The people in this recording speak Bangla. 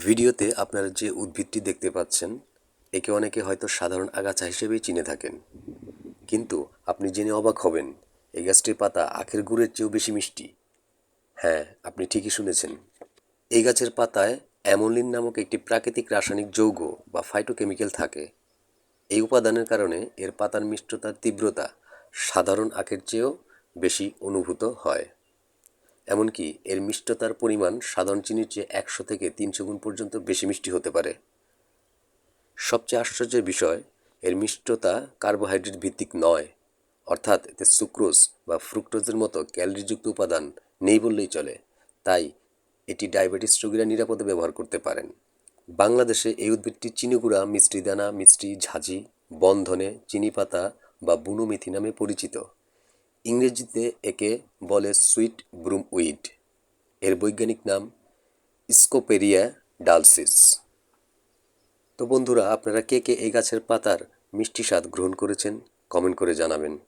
ভিডিওতে আপনারা যে উদ্ভিদটি দেখতে পাচ্ছেন, একে অনেকে হয়তো সাধারণ আগাছা হিসেবেই চিনে থাকেন। কিন্তু আপনি জেনে অবাক হবেন, এই গাছটির পাতা আখের গুড়ের চেয়েও বেশি মিষ্টি। হ্যাঁ, আপনি ঠিকই শুনেছেন। এই গাছের পাতায় অ্যামোলিন নামক একটি প্রাকৃতিক রাসায়নিক যৌগ বা ফাইটোকেমিক্যাল থাকে। এই উপাদানের কারণে এর পাতার মিষ্টতার তীব্রতা সাধারণ আখের চেয়েও বেশি অনুভূত হয়। এমনকি এর মিষ্টতার পরিমাণ সাধারণ চিনির চেয়ে 100 থেকে 300 গুণ পর্যন্ত বেশি মিষ্টি হতে পারে। সবচেয়ে আশ্চর্যের বিষয়, এর মিষ্টতা কার্বোহাইড্রেট ভিত্তিক নয়, অর্থাৎ এতে সুক্রোজ বা ফ্রুক্টোজের মতো ক্যালোরিযুক্ত উপাদান নেই বললেই চলে। তাই এটি ডায়াবেটিস রোগীরা নিরাপদে ব্যবহার করতে পারেন। বাংলাদেশে এই উদ্ভিদটি চিনিগুড়া, মিষ্টি দানা, মিষ্টি ঝাঁঝি, বনধনে, চিনি পাতা বা বুনো মেথি নামে পরিচিত। ইংরেজিতে একে বলে সুইট ব্রুম উইড। এর বৈজ্ঞানিক নাম স্কোপেরিয়া ডালসিস। তো বন্ধুরা, আপনারা কে কে এই গাছের পাতার মিষ্টি স্বাদ গ্রহণ করেছেন কমেন্ট করে জানাবেন।